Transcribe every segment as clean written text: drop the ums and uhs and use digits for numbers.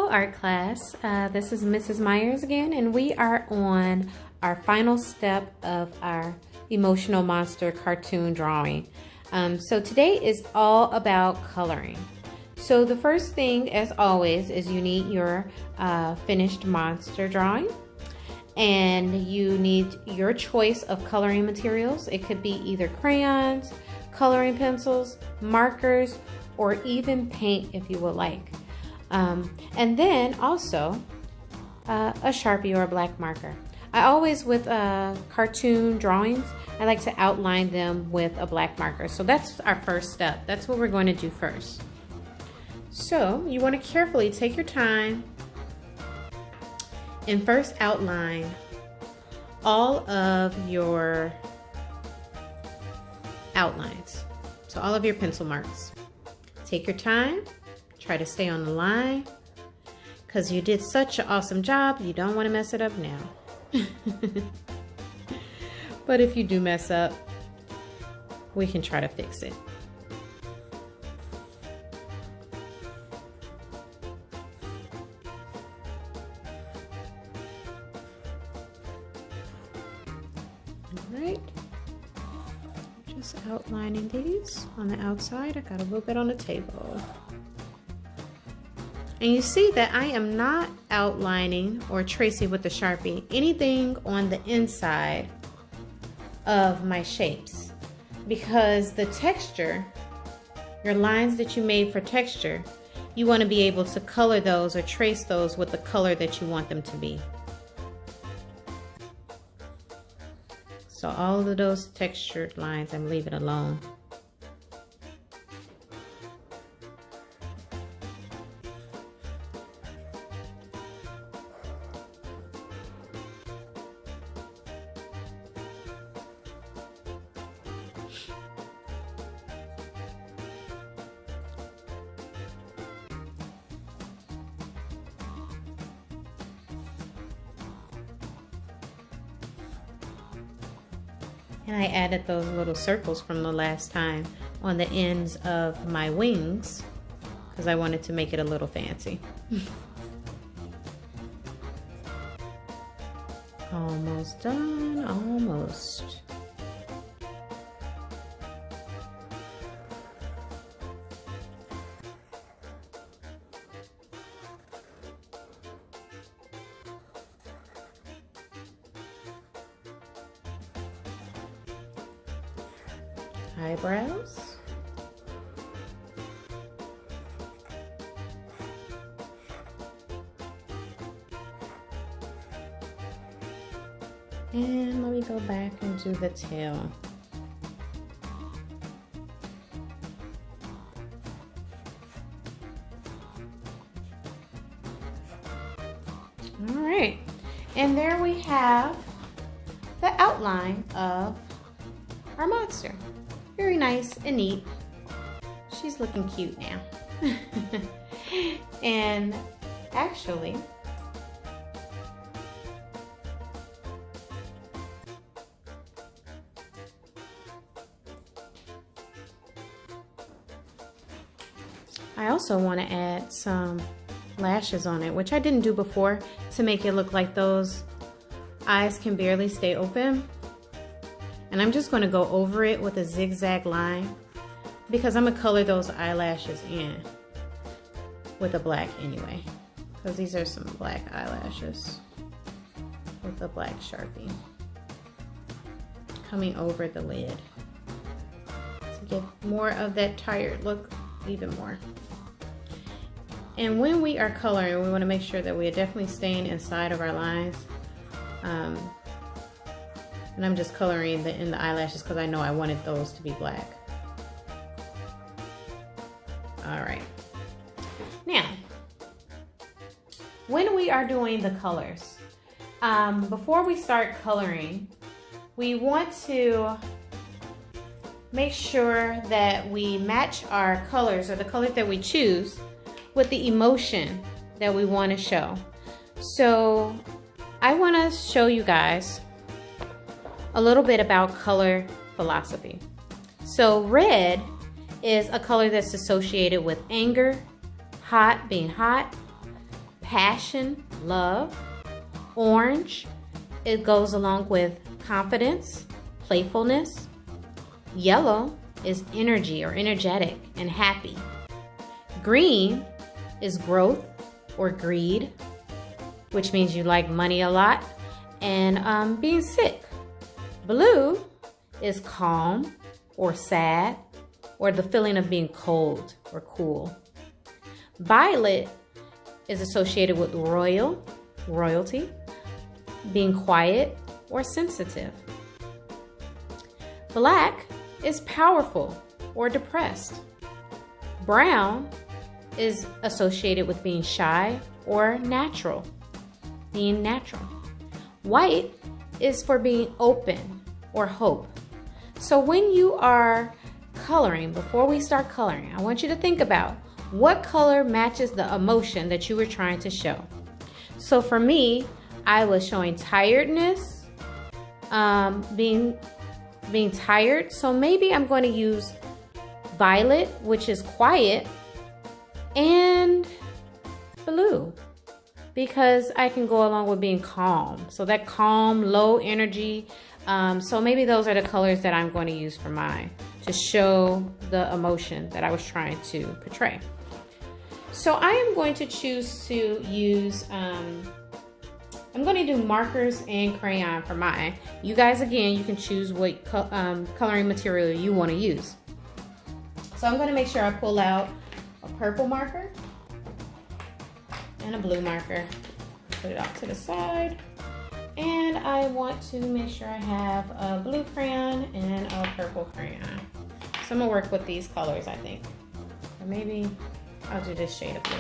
Hello art class, this is Mrs. Myers again, and we are on our final step of our emotional monster cartoon drawing. So today is all about coloring. So the first thing, as always, is you need your finished monster drawing, and you need your choice of coloring materials. It could be either crayons, coloring pencils, markers, or even paint if you would like. And then also a Sharpie or a black marker. I always, with cartoon drawings, I like to outline them with a black marker. So that's our first step. That's what we're going to do first. So you want to carefully take your time and first outline all of your outlines. So all of your pencil marks. Take your time. Try to stay on the line, because you did such an awesome job. You don't want to mess it up now. But if you do mess up, we can try to fix it. All right. Just outlining these on the outside. I got a little bit on the table. And you see that I am not outlining or tracing with the Sharpie anything on the inside of my shapes, because the texture, your lines that you made for texture, you want to be able to color those or trace those with the color that you want them to be. So all of those textured lines, I'm leaving alone. And I added those little circles from the last time on the ends of my wings, because I wanted to make it a little fancy. Almost done, almost. Eyebrows. And let me go back and do the tail. All right, and there we have the outline of our monster. Very nice and neat. She's looking cute now. And actually, I also want to add some lashes on it, which I didn't do before, to make it look like those eyes can barely stay open. And I'm just going to go over it with a zigzag line, because I'm going to color those eyelashes in with a black anyway, because these are some black eyelashes with a black Sharpie coming over the lid to give more of that tired look even more. And when we are coloring, we want to make sure that we are definitely staying inside of our lines. And I'm just coloring in the eyelashes because I know I wanted those to be black. All right. Now, when we are doing the colors, before we start coloring, we want to make sure that we match our colors, or the color that we choose, with the emotion that we want to show. So I want to show you guys a little bit about color philosophy. So red is a color that's associated with anger, hot, being hot, passion, love. Orange, it goes along with confidence, playfulness. Yellow is energy or energetic and happy. Green is growth or greed, which means you like money a lot and being sick. Blue is calm or sad, or the feeling of being cold or cool. Violet is associated with royalty, being quiet or sensitive. Black is powerful or depressed. Brown is associated with being shy or natural, being natural. White is for being open or hope. So when you are coloring, before we start coloring, I want you to think about what color matches the emotion that you were trying to show. So for me, I was showing tiredness, being tired. So maybe I'm going to use violet, which is quiet, and blue, because I can go along with being calm. So that calm, low energy. So maybe those are the colors that I'm going to use for mine to show the emotion that I was trying to portray. So I am going to choose to use, I'm going to do markers and crayon for mine. You guys, again, you can choose what coloring material you want to use. So I'm going to make sure I pull out a purple marker and a blue marker. Put it off to the side. And I want to make sure I have a blue crayon and a purple crayon. So I'm going to work with these colors, I think. Or maybe I'll do this shade of blue,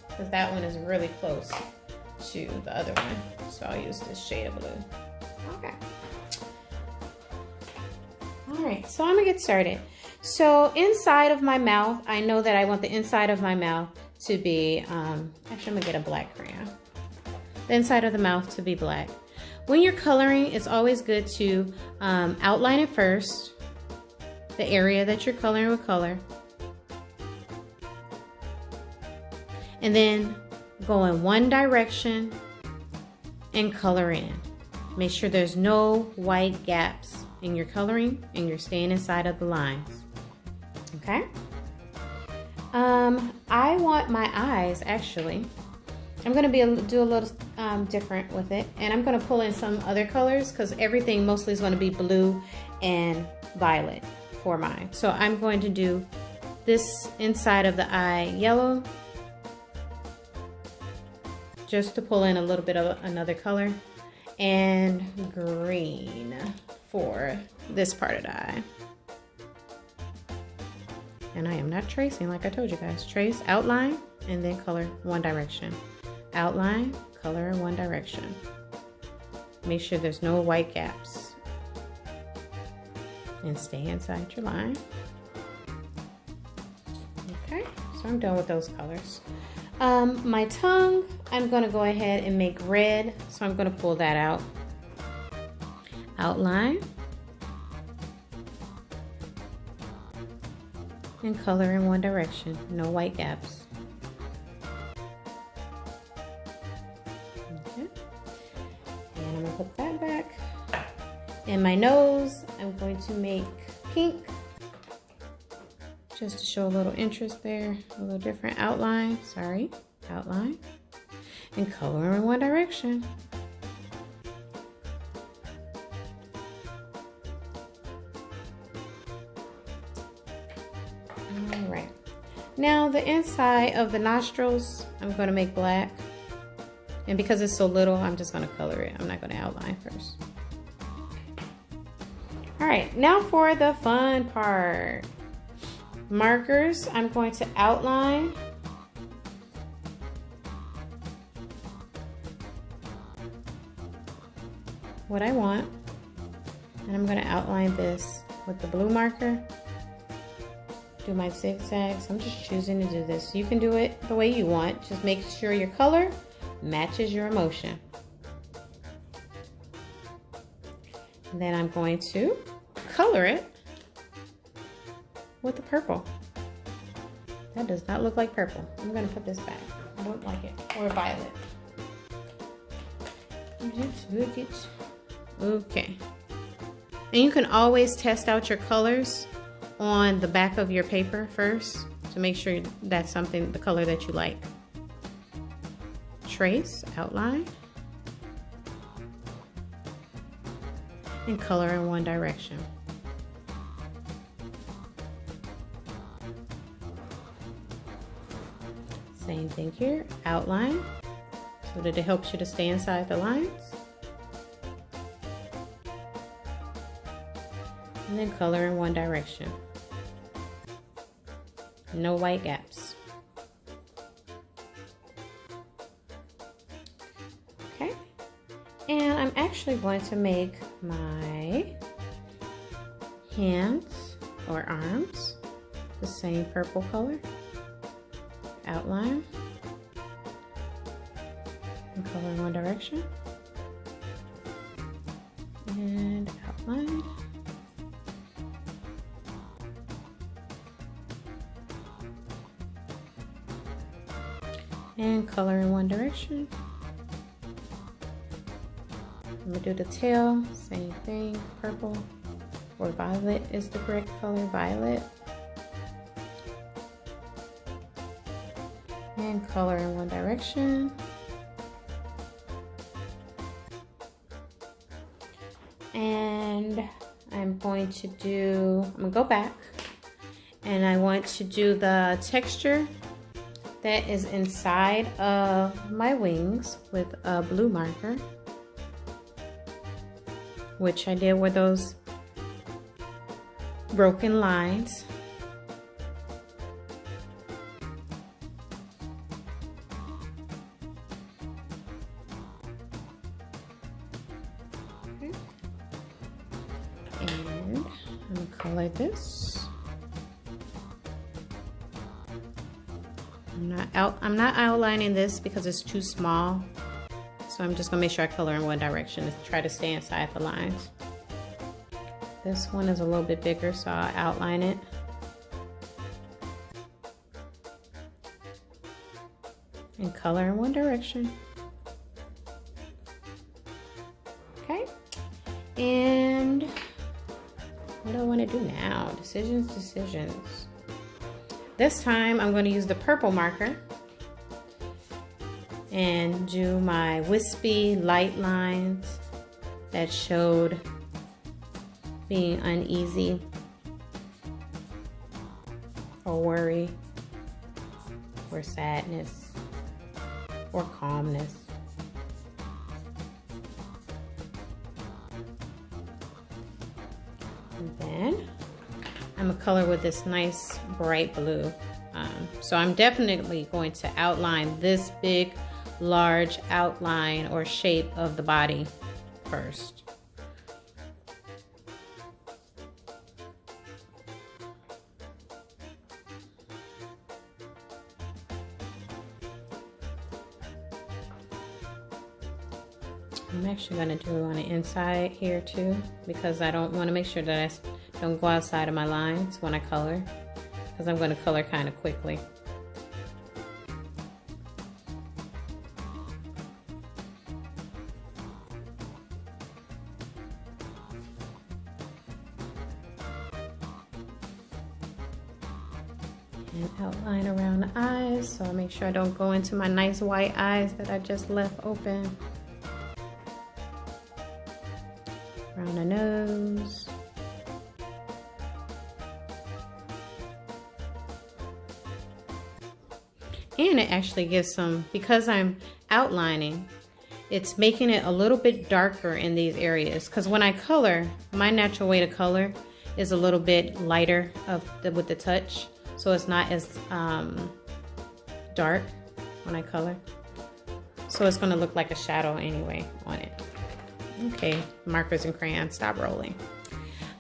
because that one is really close to the other one. So I'll use this shade of blue. Okay. All right, so I'm gonna get started. So inside of my mouth, I know that I want the inside of my mouth to be, actually I'm gonna get a black crayon. The inside of the mouth to be black. When you're coloring, it's always good to outline it first, the area that you're coloring with color. And then go in one direction and color in. Make sure there's no white gaps in your coloring and you're staying inside of the lines. Okay? I want my eyes, actually. I'm going to do a little different with it. And I'm going to pull in some other colors because everything mostly is going to be blue and violet for mine. So I'm going to do this inside of the eye yellow, just to pull in a little bit of another color, and green for this part of the eye. And I am not tracing like I told you guys. Trace, outline, and then color one direction. Outline, color one direction. Make sure there's no white gaps. And stay inside your line. Okay, so I'm done with those colors. My tongue, I'm going to go ahead and make red, so I'm going to pull that out. Outline. And color in one direction, no white gaps. Okay. And I'm going to put that back. And my nose, I'm going to make pink, just to show a little interest there, a little different outline, outline, and color in one direction. All right, now the inside of the nostrils, I'm going to make black, and because it's so little, I'm just going to color it. I'm not going to outline first. All right, now for the fun part. Markers, I'm going to outline what I want, and I'm going to outline this with the blue marker. Do my zigzags. I'm just choosing to do this. You can do it the way you want. Just make sure your color matches your emotion. And then I'm going to color it with the purple. That does not look like purple. I'm going to put this back. I don't like it. Or violet. Okay. And you can always test out your colors on the back of your paper first to make sure that's the color that you like. Trace, outline, and color in one direction. Same thing here, outline, so that it helps you to stay inside the lines. And then color in one direction. No white gaps. Okay, and I'm actually going to make my hands or arms the same purple color. Outline and color in one direction. And outline. And color in one direction. I'm gonna do the tail, same thing, purple or violet is the correct color, violet. And color in one direction. And I'm gonna go back and I want to do the texture that is inside of my wings with a blue marker, which I did with those broken lines. And I'm gonna color this. I'm not outlining this because it's too small. So I'm just gonna make sure I color in one direction to try to stay inside the lines. This one is a little bit bigger, so I'll outline it. And color in one direction. Okay. And what do I want to do now? Decisions. This time I'm going to use the purple marker and do my wispy light lines that showed being uneasy or worry or sadness or calmness. And then I'm gonna color with this nice bright blue. So I'm definitely going to outline this big, large outline or shape of the body first. I'm actually going to do it on the inside here too, because I don't want to make sure that I don't go outside of my lines when I color, because I'm going to color kind of quickly. And outline around the eyes, so I'll make sure I don't go into my nice white eyes that I just left open. Around the nose. And it actually gives some, because I'm outlining, it's making it a little bit darker in these areas. Because when I color, my natural way to color is a little bit lighter with the touch. So it's not as dark when I color. So it's going to look like a shadow anyway on it. Okay, markers and crayons, stop rolling.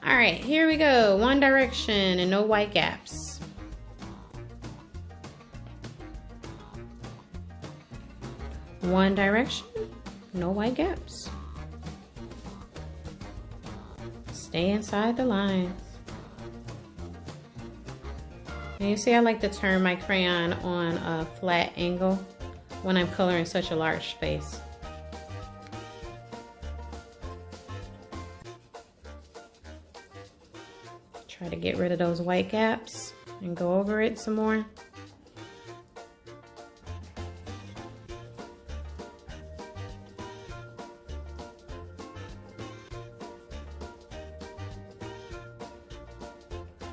All right, here we go. One direction and no white gaps. One direction, no white gaps. Stay inside the lines. And you see I like to turn my crayon on a flat angle when I'm coloring such a large space. Try to get rid of those white gaps and go over it some more.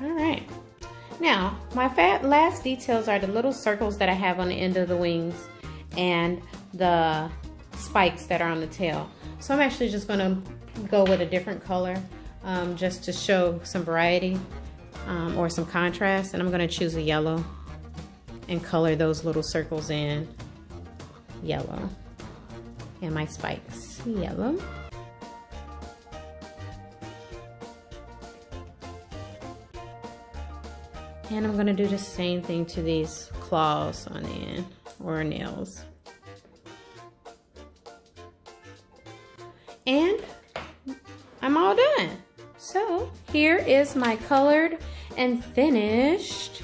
All right. Now, my last details are the little circles that I have on the end of the wings and the spikes that are on the tail. So I'm actually just going to go with a different color just to show some variety or some contrast. And I'm going to choose a yellow and color those little circles in yellow. And my spikes, yellow. And I'm gonna do the same thing to these claws on the end, or nails. And I'm all done. So here is my colored and finished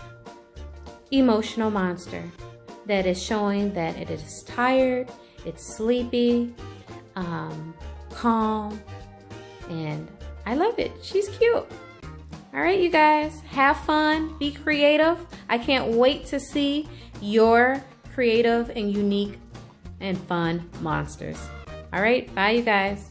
emotional monster that is showing that it is tired, it's sleepy, calm, and I love it. She's cute. All right, you guys, have fun, be creative. I can't wait to see your creative and unique and fun monsters. All right, bye you guys.